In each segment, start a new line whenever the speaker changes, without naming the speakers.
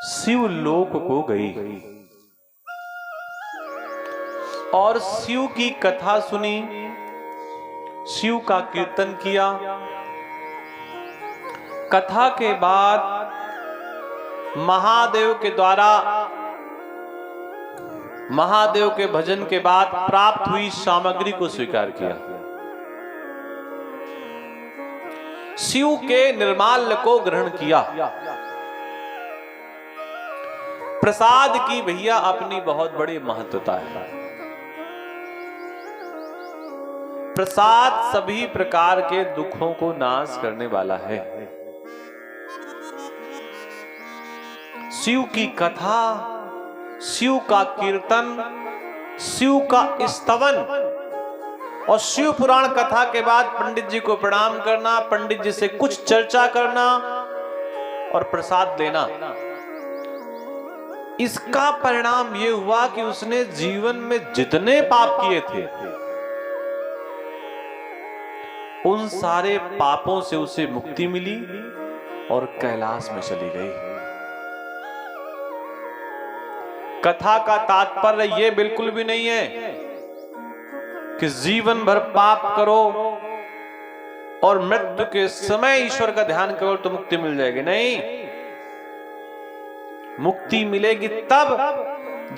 शिवलोक को गई और शिव की कथा सुनी, शिव का कीर्तन किया। कथा के बाद महादेव के द्वारा, महादेव के भजन के बाद प्राप्त हुई सामग्री को स्वीकार किया। शिव के निर्माल्य को ग्रहण किया। प्रसाद की भैया अपनी बहुत बड़ी महत्वता है। प्रसाद सभी प्रकार के दुखों को नाश करने वाला है। शिव की कथा, शिव का कीर्तन, शिव का स्तवन और शिव पुराण कथा के बाद पंडित जी को प्रणाम करना, पंडित जी से कुछ चर्चा करना और प्रसाद देना, इसका परिणाम यह हुआ कि उसने जीवन में जितने पाप किए थे उन सारे पापों से उसे मुक्ति मिली और कैलाश में चली गई। कथा का तात्पर्य यह बिल्कुल भी नहीं है कि जीवन भर पाप करो और मृत्यु के समय ईश्वर का ध्यान करो तो मुक्ति मिल जाएगी। नहीं, मुक्ति मिलेगी तब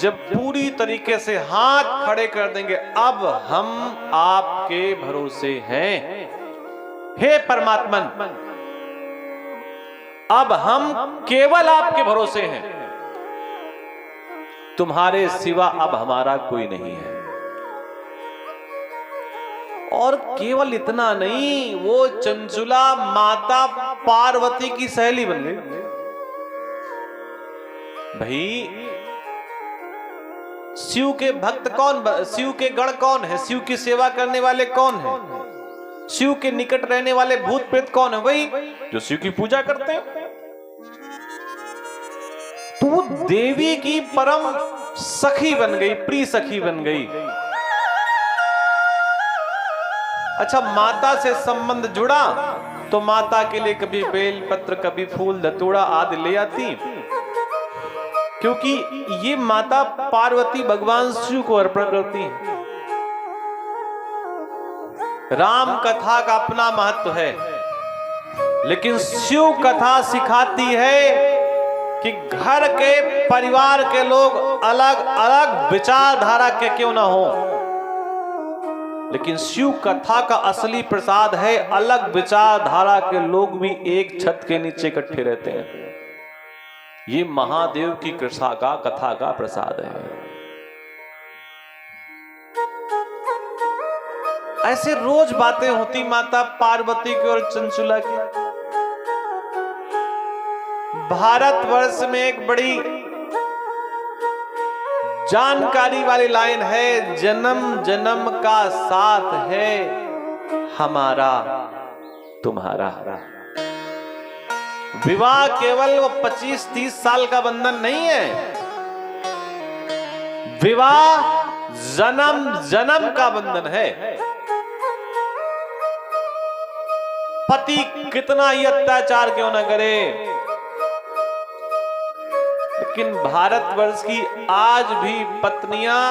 जब पूरी तरीके से हाथ खड़े कर देंगे, अब हम आपके भरोसे हैं, हे परमात्मन, अब हम केवल आपके भरोसे हैं, तुम्हारे सिवा अब हमारा कोई नहीं है। और केवल इतना नहीं, वो चंचुला माता पार्वती की सहेली बन गई। भाई शिव के भक्त कौन, शिव के गण कौन है, शिव की सेवा करने वाले कौन है, शिव के निकट रहने वाले भूत प्रेत कौन है? वही जो शिव की पूजा करते हैं। तो देवी की परम सखी बन गई, प्रिय सखी बन गई। अच्छा, माता से संबंध जुड़ा तो माता के लिए कभी बेल पत्र, कभी फूल धतूरा आदि ले आती, क्योंकि ये माता पार्वती भगवान शिव को अर्पण करती है। राम कथा का अपना महत्व है, लेकिन शिव कथा सिखाती है कि घर के परिवार के लोग अलग अलग विचारधारा के क्यों ना हो, लेकिन शिव कथा का असली प्रसाद है अलग विचारधारा के लोग भी एक छत के नीचे इकट्ठे रहते हैं। ये महादेव की कथा का प्रसाद है। ऐसे रोज बातें होती माता पार्वती की और चंचुला की। भारतवर्ष में एक बड़ी जानकारी वाली लाइन है, जन्म जन्म का साथ है हमारा तुम्हारा। विवाह केवल वो 25-30 साल का बंधन नहीं है, विवाह जन्म जन्म का बंधन है। पति कितना ही अत्याचार क्यों न करे, लेकिन भारतवर्ष की आज भी पत्नियां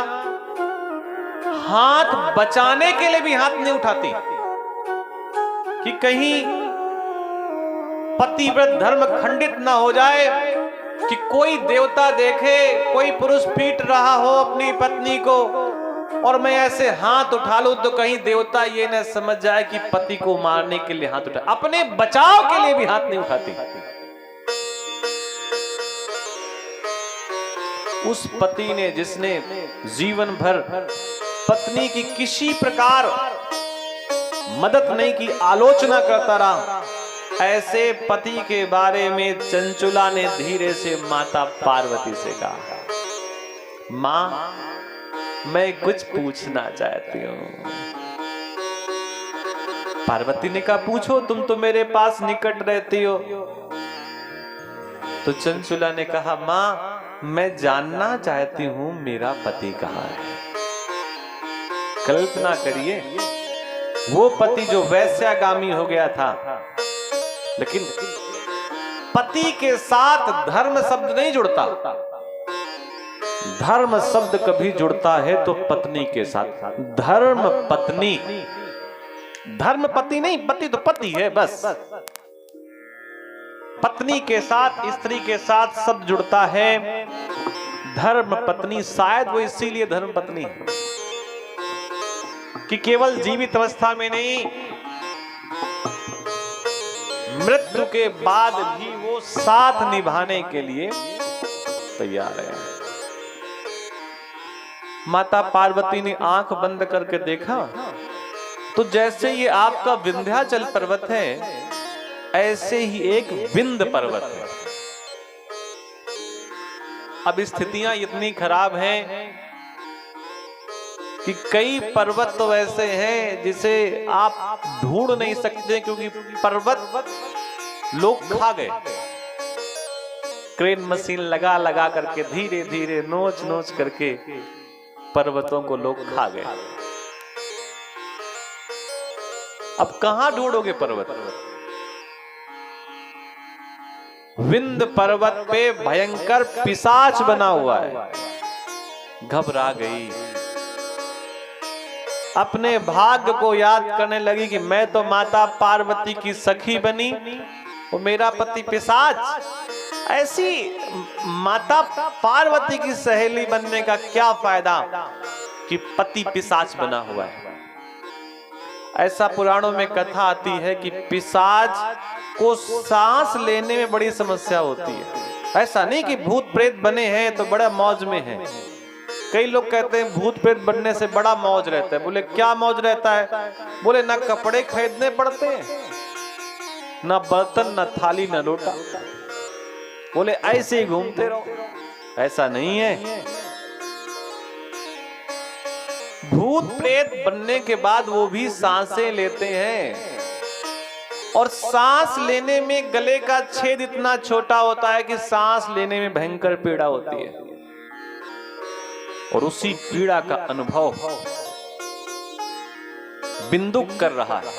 हाथ बचाने के लिए भी हाथ नहीं उठाती कि कहीं पतिव्रत धर्म खंडित ना हो जाए, कि कोई देवता देखे कोई पुरुष पीट रहा हो अपनी पत्नी को और मैं ऐसे हाथ उठा लूं तो कहीं देवता ये न समझ जाए कि पति को मारने के लिए हाथ उठा। अपने बचाव के लिए भी हाथ नहीं उठाती। उस पति ने जिसने जीवन भर पत्नी की किसी प्रकार मदद नहीं की, आलोचना करता रहा, ऐसे पति के बारे में चंचुला ने धीरे से माता पार्वती से कहा, मां मैं कुछ पूछना चाहती हूं। पार्वती ने कहा, पूछो, तुम तो मेरे पास निकट रहती हो। तो चंचुला ने कहा, मां मैं जानना चाहती हूं मेरा पति कहां है। कल्पना करिए, वो पति जो वैश्यागामी हो गया था, लेकिन पति के साथ धर्म शब्द नहीं जुड़ता। धर्म शब्द कभी जुड़ता है तो पत्नी के साथ। धर्म पत्नी, धर्म पति नहीं, पति तो पति है बस। पत्नी के साथ, स्त्री के साथ शब्द जुड़ता है धर्म पत्नी। शायद वो इसीलिए धर्म पत्नी है कि केवल जीवित अवस्था में नहीं, मृत्यु के बाद भी वो साथ निभाने के लिए तैयार है। माता पार्वती ने आंख बंद करके देखा तो जैसे ये आपका विंध्याचल पर्वत है, ऐसे ही एक विंध्य पर्वत है। अब स्थितियां इतनी खराब हैं कि कई पर्वत तो ऐसे हैं जिसे आप ढूंढ नहीं सकते, क्योंकि पर्वत लोग खा गए। क्रेन मशीन लगा लगा करके धीरे धीरे नोच नोच करके पर्वतों को लोग खा गए। अब कहां ढूंढोगे पर्वत? विंध्य पर्वत पे भयंकर पिशाच बना हुआ है। घबरा गई, अपने भाग्य को याद करने लगी कि मैं तो माता पार्वती की सखी बनी और मेरा पति पिशाच। ऐसी माता पार्वती की सहेली बनने का क्या फायदा कि पति पिशाच बना हुआ है। ऐसा पुराणों में कथा आती है कि पिशाच को सांस लेने में बड़ी समस्या होती है। ऐसा नहीं कि भूत प्रेत बने हैं तो बड़ा मौज में है। कई लोग कहते हैं भूत प्रेत बनने से बड़ा मौज रहता है। बोले क्या मौज रहता है? बोले ना कपड़े खरीदने पड़ते हैं, ना बर्तन, ना थाली, ना लोटा। बोले ऐसे ही घूमते रहो। ऐसा नहीं है। भूत प्रेत बनने के बाद वो भी सांसें लेते हैं, और सांस लेने में गले का छेद इतना छोटा होता है कि सांस लेने में भयंकर पीड़ा होती है। और उसी पीड़ा का अनुभव बिंदुक कर रहा है।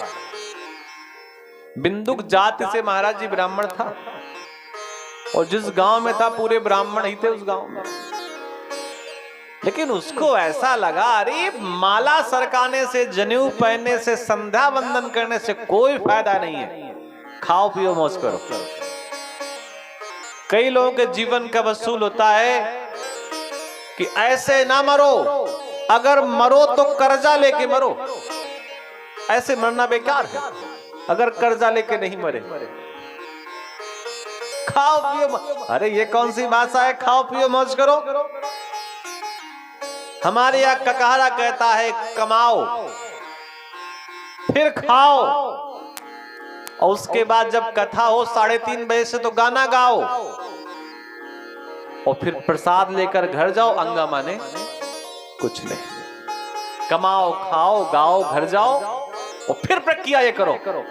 बिंदुक जाति से महाराज जी ब्राह्मण था, और जिस गांव में था पूरे ब्राह्मण ही थे उस गांव में। लेकिन उसको ऐसा लगा, अरे माला सरकाने से, जनेऊ पहनने से, संध्या वंदन करने से कोई फायदा नहीं है। खाओ पियो मौज करो। कई लोगों के जीवन का वसूल होता है कि ऐसे ना मरो, अगर मरो तो कर्जा लेके मरो। ऐसे मरना बेकार है अगर कर्जा लेके नहीं मरे। खाओ पियो, अरे ये कौन सी भाषा है, खाओ पियो मौज करो। हमारे यहां ककारा कहता है कमाओ फिर खाओ, और उसके बाद जब कथा हो 3:30 बजे से तो गाना गाओ, और फिर प्रसाद लेकर घर जाओ। अंगा माने कुछ नहीं। कमाओ, खाओ, गाओ, घर जाओ, और फिर प्रक्रिया ये करो।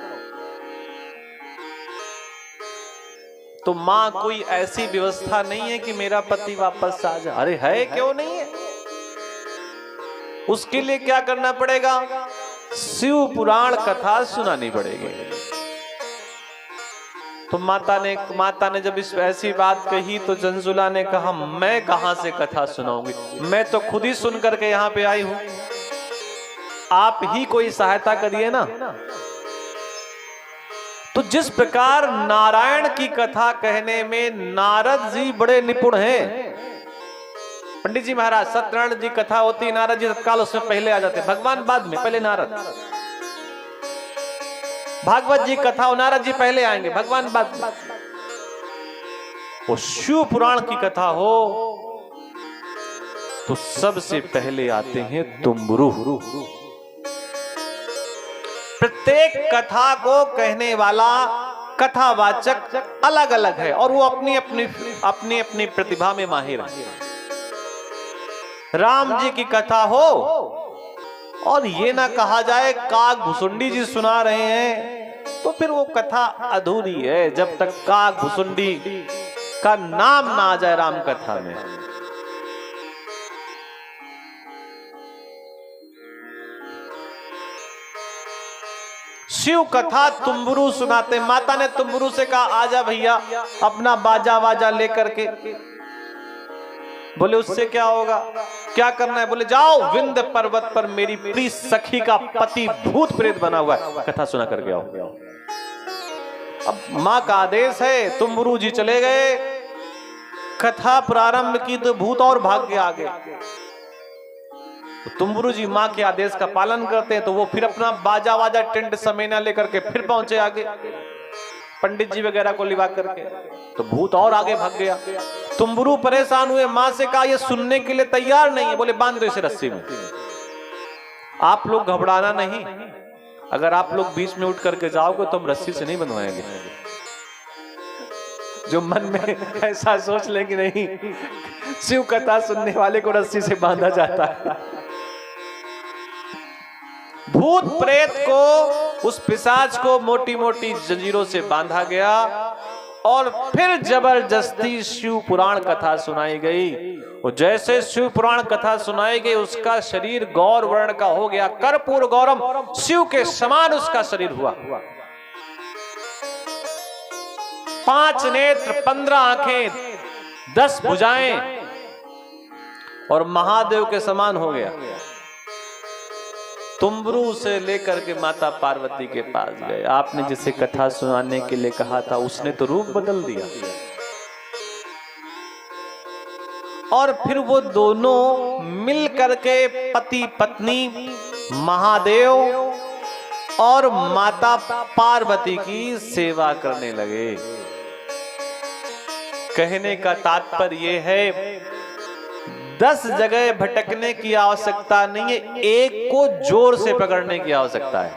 तो मां कोई ऐसी व्यवस्था नहीं है कि मेरा पति वापस आ जाए। अरे है, क्यों नहीं है? उसके लिए क्या करना पड़ेगा? शिव पुराण कथा सुनानी पड़ेगी। तो माता ने जब इस ऐसी बात कही तो जंजुला ने कहा, मैं कहां से कथा सुनाऊंगी, मैं तो खुद ही सुन करके यहां पे आई हूं, आप ही कोई सहायता करिए ना। तो जिस प्रकार नारायण की कथा कहने में नारद जी बड़े निपुण हैं। पंडित जी महाराज, सत्यनारायण जी कथा होती, नारद जी तत्काल उसमें पहले आ जाते, भगवान बाद में, पहले नारद। भागवत जी कथा हो, नारद जी पहले आएंगे, भगवान बाद में। वो शिव पुराण की कथा हो तो सबसे पहले आते हैं तुम्बुरु। प्रत्येक कथा को कहने वाला कथावाचक अलग अलग है, और वो अपनी अपनी प्रतिभा में माहिर है। राम जी की कथा हो और ये ना कहा जाए काग भुसुंडी जी सुना रहे हैं, तो फिर वो कथा अधूरी है जब तक काग भुसुंडी का नाम ना आ जाए राम कथा में। शिव कथा तुम्बरू सुनाते। माता ने तुम्बरू से कहा आजा भैया अपना बाजा वाजा लेकर के। बोले उससे क्या होगा, क्या करना है? बोले जाओ विंध्य पर्वत पर मेरी प्रिय सखी का पति भूत प्रेत बना हुआ है, कथा सुना करके आओ। अब मां का आदेश है, तुम्बरू जी चले गए, कथा प्रारंभ की तो भूत और भाग के आगे। तो तुम्बरू जी मां के आदेश का पालन करते हैं, तो वो फिर अपना बाजा वाजा टेंट समेना लेकर के फिर पहुंचे आगे, पंडित जी वगैरह को लिवा करके। तो भूत और आगे भाग गया। तुम्बरू परेशान हुए, मां से कहा ये सुनने के लिए तैयार नहीं है। बोले बांध दो इसे रस्सी में। आप लोग घबराना नहीं, अगर आप लोग बीच में उठ करके जाओगे तो हम रस्सी से नहीं बंधवाएंगे। जो मन में ऐसा सोच ले कि नहीं शिव कथा सुनने वाले को रस्सी से बांधा जाता है। भूत प्रेत को, उस पिशाच को मोटी मोटी जंजीरों से बांधा गया और फिर जबरदस्ती शिव पुराण कथा सुनाई गई। और जैसे शिव पुराण कथा सुनाई गई उसका शरीर गौर वर्ण का हो गया, कर्पूर गौरम, शिव के समान उसका शरीर हुआ। 5 नेत्र, 15 आंखें, 10 भुजाएं और महादेव के समान हो गया। तुम्बरू से लेकर के माता पार्वती के पास गए। आपने जिसे कथा सुनाने के लिए कहा था उसने तो रूप बदल दिया। और फिर वो दोनों मिल करके पति पत्नी महादेव और माता पार्वती की सेवा करने लगे। कहने का तात्पर्य यह है 10 जगह भटकने की आवश्यकता नहीं है, एक को जोर से पकड़ने की आवश्यकता है।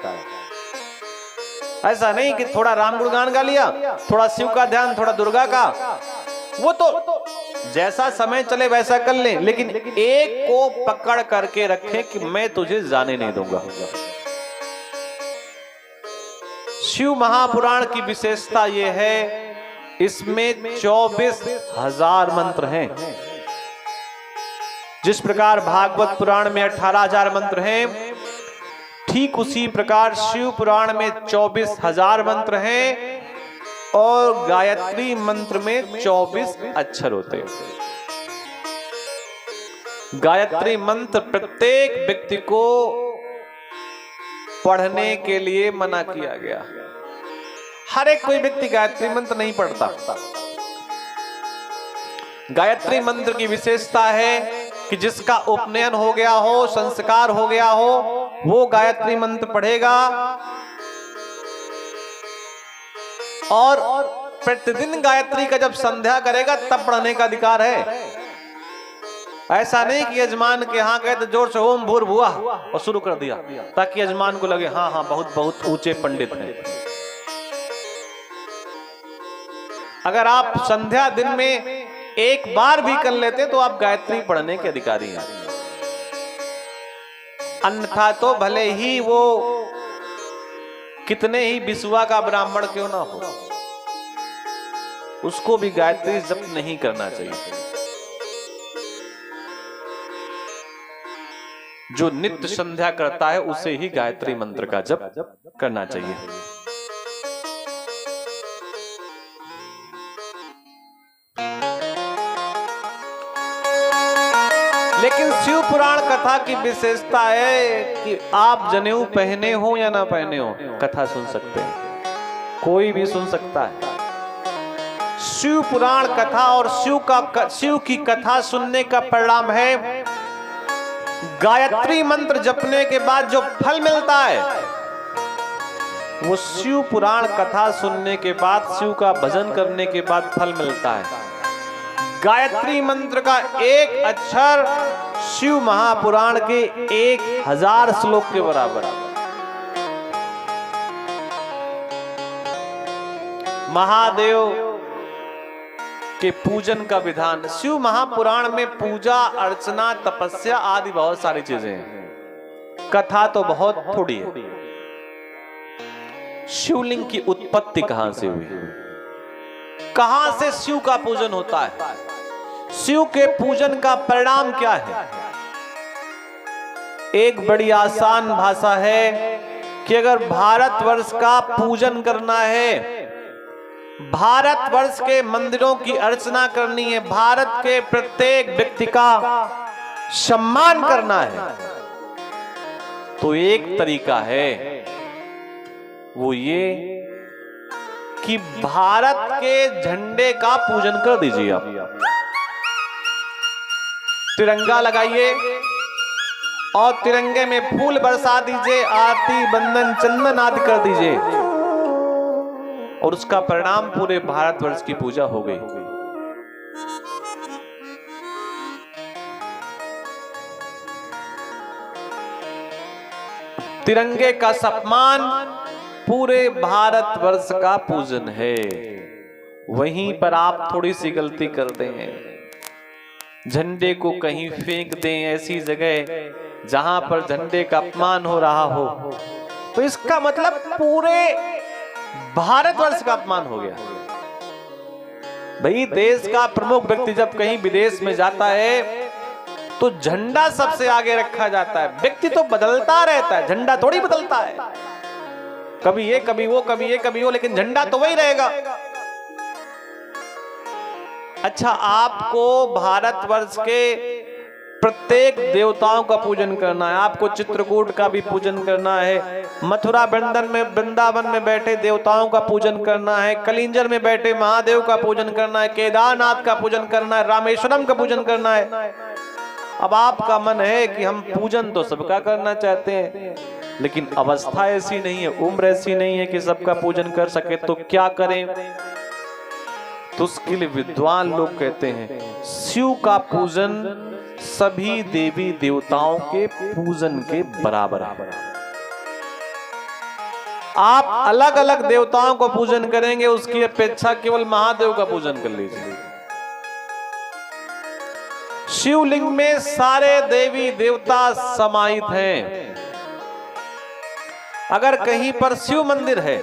ऐसा नहीं कि थोड़ा राम गुणगान गा लिया, थोड़ा शिव का ध्यान, थोड़ा दुर्गा का, वो तो जैसा समय चले वैसा कर लें, लेकिन एक को पकड़ करके रखें कि मैं तुझे जाने नहीं दूंगा। शिव महापुराण की विशेषता यह है इसमें 24,000 मंत्र हैं। जिस प्रकार भागवत पुराण में 18,000 मंत्र हैं, ठीक उसी प्रकार शिव पुराण में 24,000 मंत्र हैं और गायत्री मंत्र में 24 अक्षर होते हैं। गायत्री मंत्र प्रत्येक व्यक्ति को पढ़ने के लिए मना किया गया। हर एक कोई व्यक्ति गायत्री मंत्र नहीं पढ़ता। गायत्री मंत्र की विशेषता है कि जिसका उपनयन हो गया हो, संस्कार हो गया हो, वो गायत्री मंत्र पढ़ेगा और प्रतिदिन गायत्री का जब संध्या करेगा तब पढ़ने का अधिकार है। ऐसा नहीं कि यजमान के यहां गए तो जोर से ओम भूर्भुवः और शुरू कर दिया ताकि यजमान को लगे हाँ हाँ बहुत बहुत ऊंचे पंडित हैं। अगर आप संध्या दिन में एक बार भी कर लेते तो आप गायत्री पढ़ने के अधिकारी हैं। अन्यथा तो भले ही वो कितने ही बिसुआ का ब्राह्मण क्यों ना हो, उसको भी गायत्री जप नहीं करना चाहिए। जो नित्य संध्या करता है उसे ही गायत्री मंत्र का जप करना चाहिए। लेकिन शिव पुराण कथा की विशेषता है कि आप जनेऊ पहने हो या ना पहने हो, कथा सुन सकते हैं, कोई भी सुन सकता है। शिव पुराण कथा और शिव की कथा सुनने का परिणाम है गायत्री मंत्र जपने के बाद जो फल मिलता है वो शिव पुराण कथा सुनने के बाद, शिव का भजन करने के बाद फल मिलता है। गायत्री मंत्र का एक अक्षर शिव महापुराण के 1000 श्लोक के बराबर है। महादेव के पूजन का विधान शिव महापुराण में पूजा अर्चना तपस्या आदि बहुत सारी चीजें हैं, कथा तो बहुत थोड़ी है। शिवलिंग की उत्पत्ति कहां से हुई, कहां से शिव का पूजन होता है, शिव के पूजन का परिणाम क्या है। एक बड़ी आसान भाषा है कि अगर भारतवर्ष का पूजन करना है, भारतवर्ष के मंदिरों की अर्चना करनी है, भारत के प्रत्येक व्यक्ति का सम्मान करना है, तो एक तरीका है वो ये कि भारत के झंडे का पूजन कर दीजिए। आप तिरंगा लगाइए और तिरंगे में फूल बरसा दीजिए, आरती बंदन चंदन आदि कर दीजिए, और उसका परिणाम पूरे भारतवर्ष की पूजा हो गई। तिरंगे का सम्मान पूरे भारतवर्ष का पूजन है। वहीं पर आप थोड़ी सी गलती कर दें, झंडे को कहीं फेंक दें ऐसी जगह जहां पर झंडे का अपमान हो रहा हो, तो इसका मतलब पूरे भारतवर्ष का अपमान हो गया। भाई, देश का प्रमुख व्यक्ति जब कहीं विदेश में जाता है तो झंडा सबसे आगे रखा जाता है। व्यक्ति तो बदलता रहता है, झंडा थोड़ी बदलता है, कभी ये कभी वो, कभी ये कभी वो, लेकिन झंडा तो वही रहेगा। अच्छा, आपको भारतवर्ष के प्रत्येक देवताओं का पूजन करना है, आपको चित्रकूट का भी पूजन करना है, मथुरा वृंदावन में बैठे देवताओं का पूजन करना है, कलिंजर में बैठे महादेव का पूजन करना है, केदारनाथ का पूजन करना है, रामेश्वरम का पूजन करना है। अब आपका मन है कि हम पूजन तो सबका करना चाहते हैं, लेकिन अवस्था ऐसी नहीं है, उम्र ऐसी नहीं है कि सबका पूजन कर सके, तो क्या करें? तो उसके लिए विद्वान लोग कहते हैं शिव का पूजन सभी देवी देवताओं के पूजन के बराबर है। आप अलग अलग देवताओं को पूजन करेंगे, उसकी अपेक्षा केवल महादेव का पूजन कर लीजिए। शिवलिंग में सारे देवी देवता समाहित हैं। अगर कहीं पर शिव मंदिर है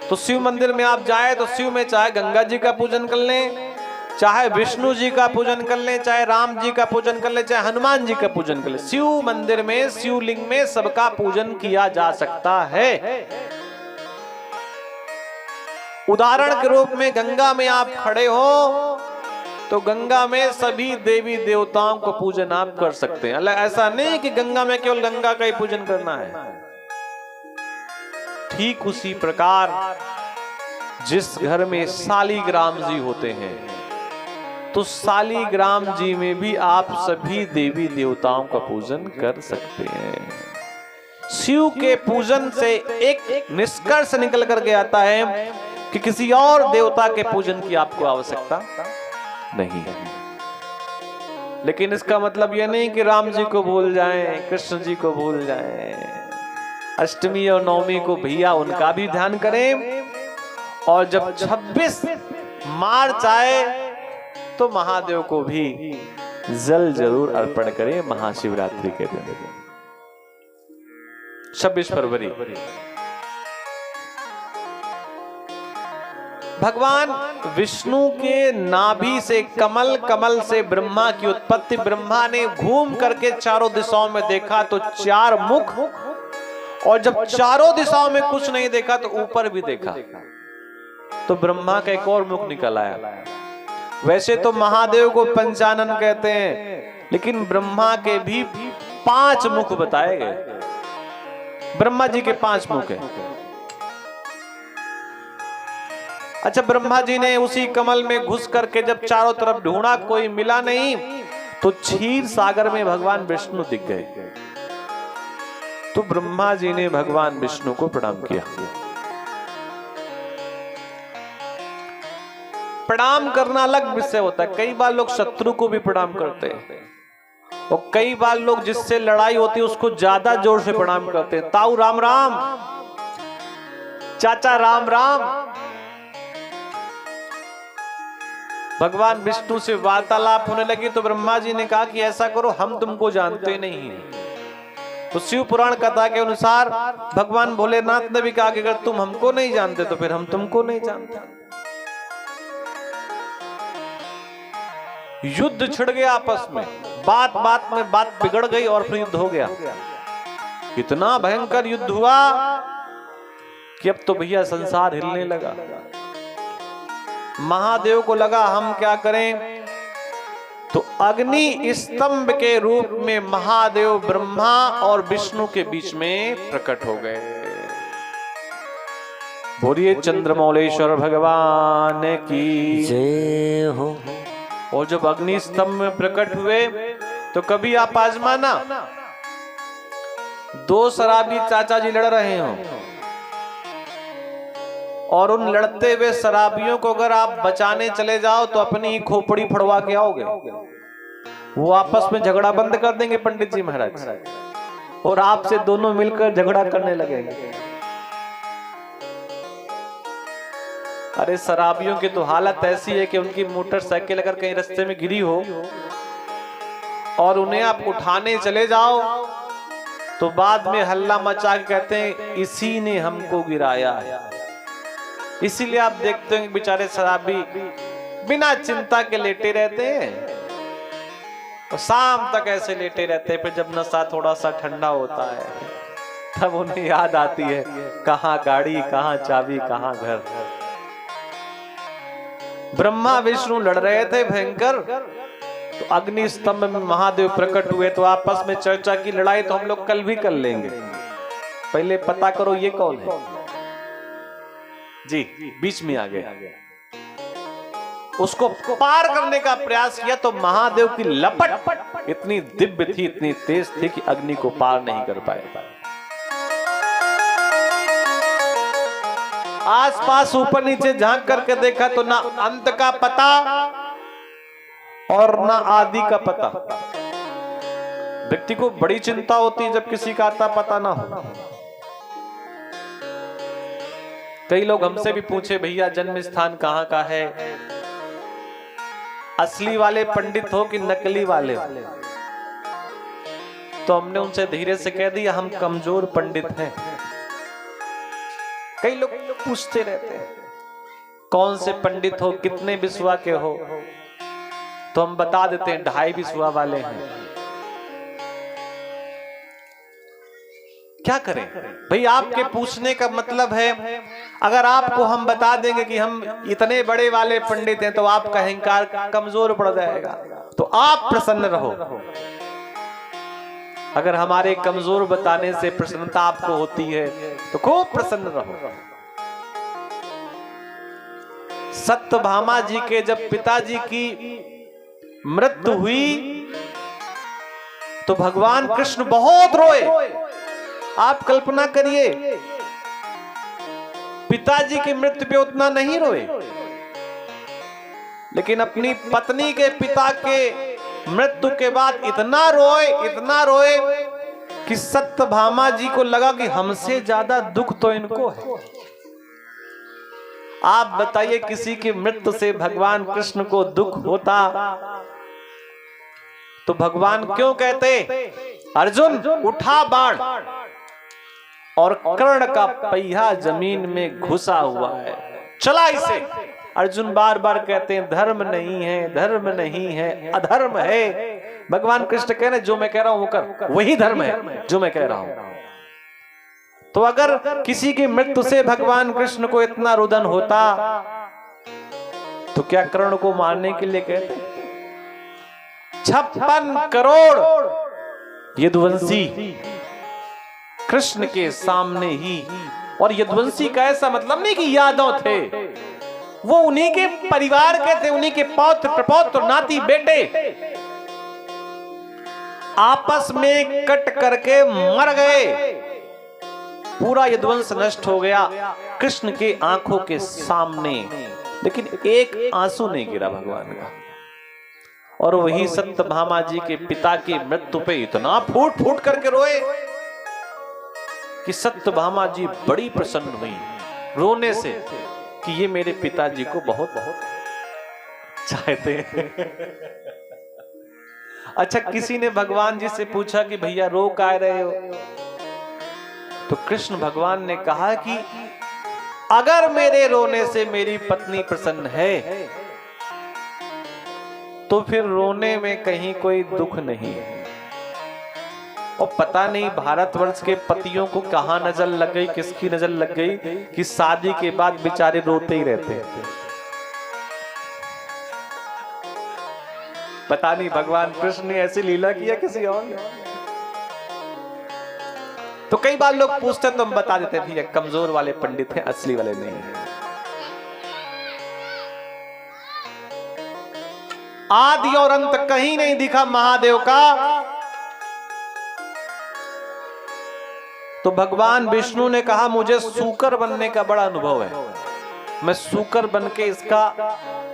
तो शिव मंदिर में आप जाए तो शिव में चाहे गंगा जी का पूजन कर लें, चाहे विष्णु जी का पूजन कर लें, चाहे राम जी का पूजन कर लें, चाहे हनुमान जी का पूजन कर लें, शिव मंदिर में शिवलिंग में सबका पूजन किया जा सकता है। उदाहरण के रूप में गंगा में आप खड़े हो तो गंगा में सभी देवी देवताओं को पूजन आप कर सकते हैं। ऐसा नहीं कि गंगा में केवल गंगा का ही पूजन करना है। ठीक उसी प्रकार जिस घर में शालिग्राम जी होते हैं तो शालिग्राम जी में भी आप सभी देवी देवताओं का पूजन कर सकते हैं। शिव के पूजन से एक निष्कर्ष निकल करके आता है कि किसी और देवता के पूजन की आपको आवश्यकता नहीं है। लेकिन इसका मतलब यह नहीं कि राम जी को भूल जाएं, कृष्ण जी को भूल जाएं। अष्टमी और नवमी को भैया उनका भी ध्यान करें, और जब 26 मार्च आए तो महादेव को भी जल जरूर अर्पण करें महाशिवरात्रि के दिन 26 फरवरी। भगवान विष्णु के नाभि से कमल, कमल से ब्रह्मा की उत्पत्ति। ब्रह्मा ने घूम करके चारों दिशाओं में देखा तो 4 मुख, और जब चारों दिशाओं में कुछ नहीं देखा तो ऊपर भी देखा तो ब्रह्मा का एक और मुख निकल आया। वैसे तो महादेव को पंचानन कहते हैं, लेकिन ब्रह्मा के भी 5 मुख बताए गए। ब्रह्मा जी के 5 मुख हैं। अच्छा, ब्रह्मा जी ने उसी कमल में घुस करके जब चारों तरफ ढूंढा, कोई मिला नहीं, तो क्षीर सागर में भगवान विष्णु दिख गए। तो ब्रह्मा जी ने भगवान विष्णु को प्रणाम किया। प्रणाम करना अलग विषय होता है। कई बार लोग शत्रु को भी प्रणाम करते हैं, और कई बार लोग जिससे लड़ाई होती है उसको ज्यादा जोर से प्रणाम करते हैं। ताऊ राम राम, चाचा राम राम। भगवान विष्णु से वार्तालाप होने लगी तो ब्रह्मा जी ने कहा कि ऐसा करो, हम तुमको जानते नहीं हैं। तो शिव पुराण कथा के अनुसार भगवान भोलेनाथ ने भी कहा कि अगर तुम हमको नहीं जानते तो फिर हम तुमको नहीं जानते। युद्ध छिड़ गया आपस में, बात बात में बात बिगड़ गई और फिर युद्ध हो गया। इतना भयंकर युद्ध हुआ कि अब तो भैया संसार हिलने लगा। महादेव को लगा हम क्या करें, तो अग्नि स्तंभ के रूप में महादेव ब्रह्मा और विष्णु के बीच में प्रकट हो गए। बोलिए चंद्रमौलेश्वर भगवान की जय हो। और जब अग्नि स्तंभ में प्रकट हुए तो कभी आप आजमाना, दो शराबी चाचा जी लड़ रहे हो और उन लड़ते हुए शराबियों को अगर आप बचाने चले जाओ तो अपनी ही खोपड़ी फड़वा के आओगे। वो आपस में झगड़ा बंद कर देंगे पंडित जी महाराज, और आपसे दोनों मिलकर झगड़ा करने लगेंगे। अरे शराबियों की तो हालत ऐसी है कि उनकी मोटरसाइकिल अगर कहीं रास्ते में गिरी हो और उन्हें आप उठाने चले जाओ तो बाद में हल्ला मचा के कहते हैं इसी ने हमको गिराया है। इसीलिए आप देखते हैं बेचारे शराबी बिना चिंता के लेटे रहते हैं और शाम तक ऐसे लेटे रहते हैं। फिर जब नशा थोड़ा सा ठंडा होता है तब उन्हें याद आती है कहाँ गाड़ी, कहाँ चाबी, कहाँ घर। ब्रह्मा विष्णु लड़ रहे थे भयंकर, तो अग्नि स्तंभ में महादेव प्रकट हुए। तो आपस में चर्चा की, लड़ाई तो हम लोग कल भी कर लेंगे, पहले पता करो ये कौन है जी। बीच में आ गए, उसको पार करने का प्रयास किया तो महादेव की लपट इतनी दिव्य थी, इतनी तेज थी कि अग्नि को पार नहीं कर पाए। आसपास ऊपर नीचे झांक करके देखा तो ना अंत का पता और ना आदि का पता। व्यक्ति को बड़ी चिंता होती है जब किसी का आता पता ना हो। कई लोग हमसे भी पूछे भैया जन्म स्थान कहाँ का है, असली वाले पंडित हो कि नकली वाले हो? तो हमने उनसे धीरे से कह दिया हम कमजोर पंडित हैं। कई लोग पूछते रहते हैं कौन से पंडित हो, कितने बिस्वा के हो, तो हम बता देते हैं 2.5 बिस्वा वाले हैं। क्या करें भाई, आपके पूछने का मतलब है अगर आपको हम बता देंगे कि हम इतने बड़े वाले पंडित हैं तो आपका अहंकार कमजोर पड़ जाएगा। तो आप प्रसन्न रहो। अगर हमारे कमजोर बताने से प्रसन्नता आपको होती है तो खूब प्रसन्न रहो। सत्यभामा जी के जब पिताजी की मृत्यु हुई तो भगवान कृष्ण बहुत रोए। आप कल्पना करिए, पिताजी की मृत्यु पे उतना नहीं रोए, लेकिन अपनी पत्नी के पिता के मृत्यु के बाद इतना रोए कि सत्यभामा जी को लगा कि हमसे ज्यादा दुख तो इनको है। आप बताइए किसी की मृत्यु से भगवान कृष्ण को दुख होता तो भगवान क्यों कहते अर्जुन उठा बाण, और कर्ण का पहिया जमीन में घुसा हुआ है, चला इसे। अर्जुन बार बार कहते हैं धर्म नहीं है, धर्म नहीं है, अधर्म है। भगवान कृष्ण कह रहे जो मैं कह रहा हूं वो कर, वही धर्म है जो मैं कह रहा हूं। तो अगर किसी की मृत्यु से भगवान कृष्ण को इतना रुदन होता तो क्या कर्ण को मारने के लिए कहते? 56 करोड़ यदुवंशी कृष्ण के सामने ही, और यदुवंशी का ऐसा मतलब नहीं कि यादव थे, वो उन्हीं के परिवार के थे, उन्हीं के पौत्र प्रपौत्र नाती बेटे आपस में कट करके मर गए। पूरा यदुवंश नष्ट हो गया कृष्ण के आंखों के सामने, लेकिन एक आंसू नहीं गिरा भगवान का। और वही सत्यभामा जी के पिता की मृत्यु पे इतना फूट फूट करके रोए कि सत्यभामा जी बड़ी प्रसन्न हुई रोने से कि ये मेरे पिताजी को बहुत बहुत चाहते हैं। अच्छा, किसी ने भगवान जी से पूछा कि भैया रो का रहे हो? तो कृष्ण भगवान ने कहा कि अगर मेरे रोने से मेरी पत्नी प्रसन्न है तो फिर रोने में कहीं कोई दुख नहीं है। और पता नहीं भारतवर्ष के पतियों को कहां नजर लग गई, किसकी नजर लग गई कि शादी के बाद बेचारे रोते ही रहते हैं। पता नहीं भगवान कृष्ण ने ऐसी लीला किया किसी और ने। तो कई बार लोग पूछते तो हम बता देते भैया कमजोर वाले पंडित हैं, असली वाले नहीं हैं। आदि और अंत कहीं नहीं दिखा महादेव का। तो भगवान विष्णु ने कहा मुझे सूकर बनने का बड़ा अनुभव है, मैं सूकर बन के इसका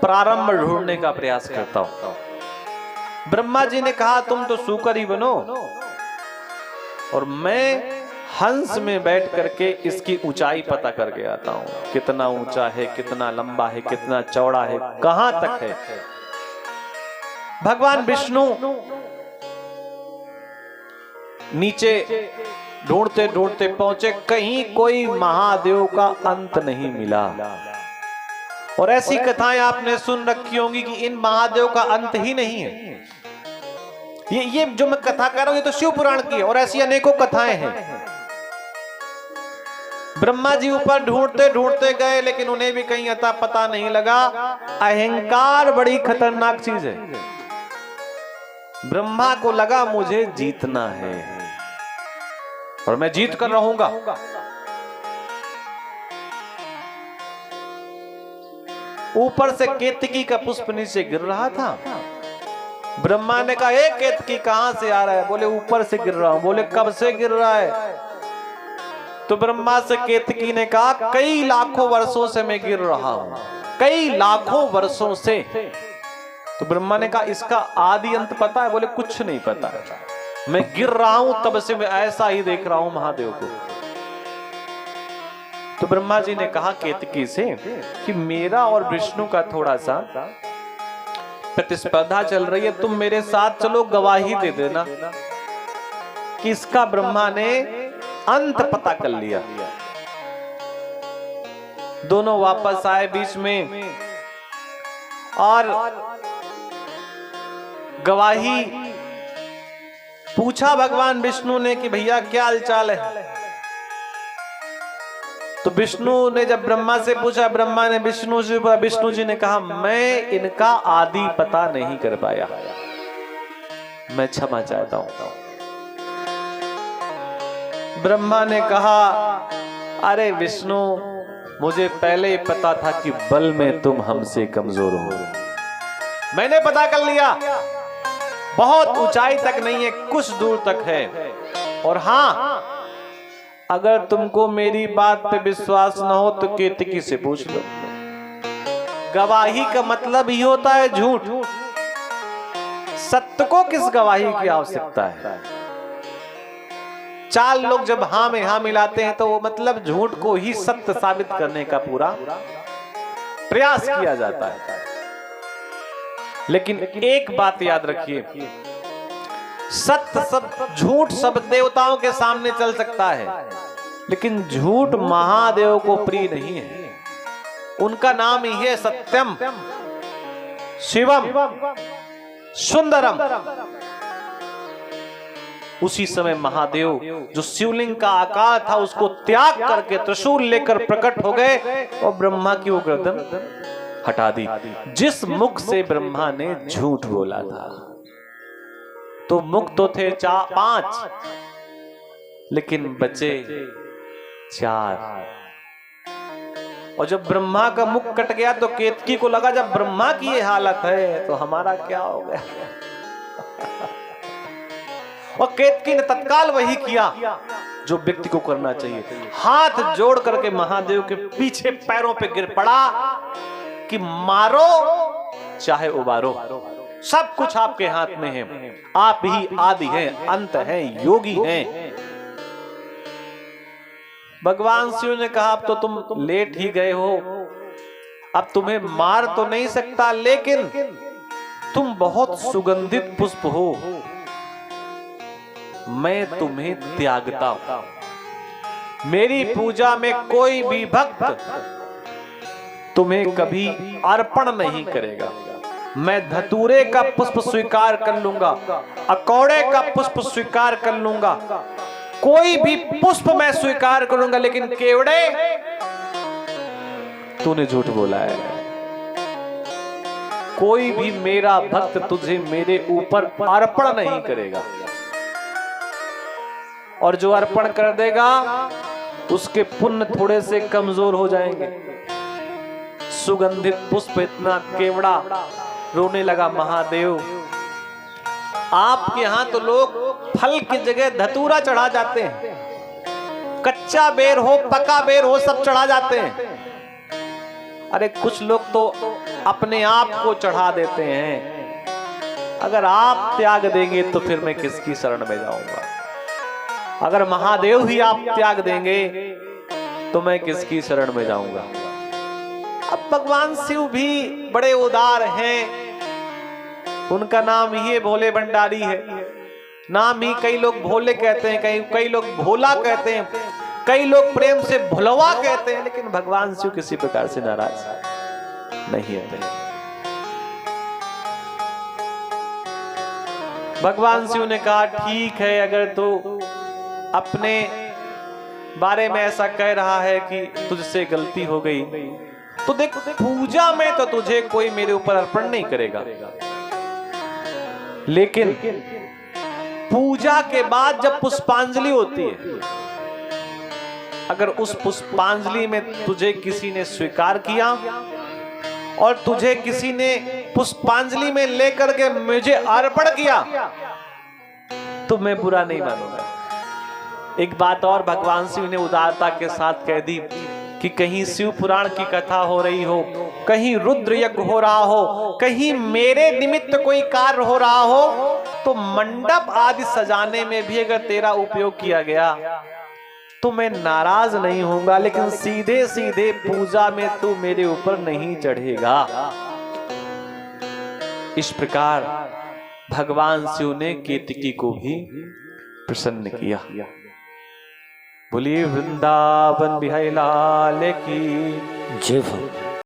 प्रारंभ ढूंढने का प्रयास करता हूं। ब्रह्मा जी ने कहा तुम तो सूकर ही बनो और मैं हंस में बैठ करके इसकी ऊंचाई पता करके आता हूं, कितना ऊंचा है, कितना लंबा है, कितना चौड़ा है, कहां तक है। भगवान विष्णु नीचे ढूंढते ढूंढते पहुंचे, कहीं कोई महादेव का अंत नहीं मिला। और ऐसी कथाएं आपने सुन रखी होंगी कि इन महादेव का अंत ही नहीं है। ये जो मैं कथा कर रहा हूं ये तो शिव पुराण की है और ऐसी अनेकों कथाएं हैं। ब्रह्मा जी ऊपर ढूंढते ढूंढते गए लेकिन उन्हें भी कहीं अता पता नहीं लगा। अहंकार बड़ी खतरनाक चीज है। ब्रह्मा को लगा मुझे जीतना है और मैं जीत कर रहूंगा। ऊपर से केतकी का पुष्प नीचे गिर रहा था। ब्रह्मा ने कहा ए केतकी कहां से आ रहा है? बोले ऊपर से गिर रहा हूं। बोले कब से गिर रहा है? तो ब्रह्मा से केतकी ने कहा कई लाखों वर्षों से मैं गिर रहा हूं, कई लाखों वर्षों से। तो ब्रह्मा ने कहा इसका आदि अंत पता है? बोले कुछ नहीं पता, मैं गिर रहा हूं तब से मैं ऐसा ही देख रहा हूं महादेव को। तो ब्रह्मा जी ने कहा केतकी से कि मेरा और विष्णु का थोड़ा सा प्रतिस्पर्धा चल रही है, तुम मेरे साथ चलो, गवाही दे देना कि इसका ब्रह्मा ने अंत पता कर लिया। दोनों वापस आए बीच में और गवाही पूछा भगवान विष्णु ने कि भैया क्या हालचाल है। तो विष्णु ने जब ब्रह्मा से पूछा, ब्रह्मा ने विष्णु जी ने कहा मैं इनका आदि पता नहीं कर पाया, मैं क्षमा चाहता हूं। ब्रह्मा ने कहा अरे विष्णु मुझे पहले ही पता था कि बल में तुम हमसे कमजोर हो, मैंने पता कर लिया। बहुत ऊंचाई तक नहीं है, कुछ दूर तक है। और हां अगर तुमको मेरी बात पे विश्वास न हो तो केतकी से पूछ लो। गवाही का मतलब ही होता है झूठ। सत्य को किस गवाही की आवश्यकता है? चार लोग जब हां में हां मिलाते हैं तो वो मतलब झूठ को ही सत्य साबित करने का पूरा प्रयास किया जाता है। लेकिन एक बात याद रखिए, सत्य सब झूठ सब देवताओं के सामने चल सकता है लेकिन झूठ महादेव को प्रिय नहीं है। उनका नाम ही है सत्यम, शिवम, सुंदरम। उसी समय महादेव जो शिवलिंग का आकार था उसको त्याग करके त्रिशूल लेकर प्रकट हो गए और ब्रह्मा की वो गर्दन हटा दी। जिस मुख से ब्रह्मा ने झूठ बोला था। तो मुख तो थे 5 लेकिन बचे 4। और जब ब्रह्मा का मुख कट गया तो केतकी को लगा जब ब्रह्मा की ये हालत है तो हमारा क्या हो गया। और केतकी ने तत्काल वही किया जो व्यक्ति को करना चाहिए, हाथ जोड़ करके महादेव के पीछे पैरों पे गिर पड़ा कि मारो चाहे उबारो, सब कुछ आपके हाथ में है। आप ही आदि हैं, अंत हैं, योगी हैं। भगवान शिव ने कहा अब तो तुम लेट ही गए हो, अब तुम्हें मार तो नहीं सकता लेकिन तुम बहुत सुगंधित पुष्प हो, मैं तुम्हें त्यागता हूं। मेरी पूजा में कोई भी भक्त तुम्हें कभी अर्पण नहीं करेगा। मैं धतूरे का पुष्प स्वीकार कर लूंगा, अकौड़े का पुष्प स्वीकार कर लूंगा, कोई भी पुष्प मैं स्वीकार करूंगा, लेकिन केवड़े तूने झूठ बोला है। कोई भी मेरा भक्त तुझे मेरे ऊपर अर्पण नहीं करेगा, और जो अर्पण कर देगा उसके पुण्य थोड़े से कमजोर हो जाएंगे। सुगंधित पुष्प इतना केवड़ा, रोने लगा महादेव। आपके यहां तो लोग फल की जगह धतूरा चढ़ा जाते हैं, कच्चा बेर हो पका बेर हो सब चढ़ा जाते हैं। अरे कुछ लोग तो अपने आप को चढ़ा देते हैं। अगर आप त्याग देंगे तो फिर मैं किसकी शरण में जाऊंगा? अगर महादेव ही आप त्याग देंगे तो मैं किसकी शरण में जाऊंगा? अब भगवान शिव भी बड़े उदार हैं, उनका नाम ही भोले भंडारी है। नाम ही कई लोग भोले कहते हैं, कई लोग भोला कहते हैं, कई लोग प्रेम से भुलवा कहते हैं, लेकिन भगवान शिव किसी प्रकार से नाराज नहीं है। भगवान शिव ने कहा ठीक है, अगर तू अपने बारे में ऐसा कह रहा है कि तुझसे गलती हो गई, तो देख पूजा में तो तुझे कोई मेरे ऊपर अर्पण नहीं करेगा, लेकिन पूजा के बाद जब पुष्पांजलि होती है, अगर उस पुष्पांजलि में तुझे किसी ने स्वीकार किया और तुझे किसी ने पुष्पांजलि में लेकर के मुझे अर्पण किया, तो मैं बुरा नहीं मानूंगा। एक बात और भगवान शिव ने उदारता के साथ कह दी कि कहीं शिव पुराण की कथा हो रही हो, कहीं रुद्र यज्ञ हो रहा हो, कहीं मेरे निमित्त कोई कार्य हो रहा हो, तो मंडप आदि सजाने में भी अगर तेरा उपयोग किया गया तो मैं नाराज नहीं होऊंगा, लेकिन सीधे सीधे पूजा में तू मेरे ऊपर नहीं चढ़ेगा। इस प्रकार भगवान शिव ने केतकी को भी प्रसन्न किया। बोलिए वृंदावन बिहारी लाल की जय।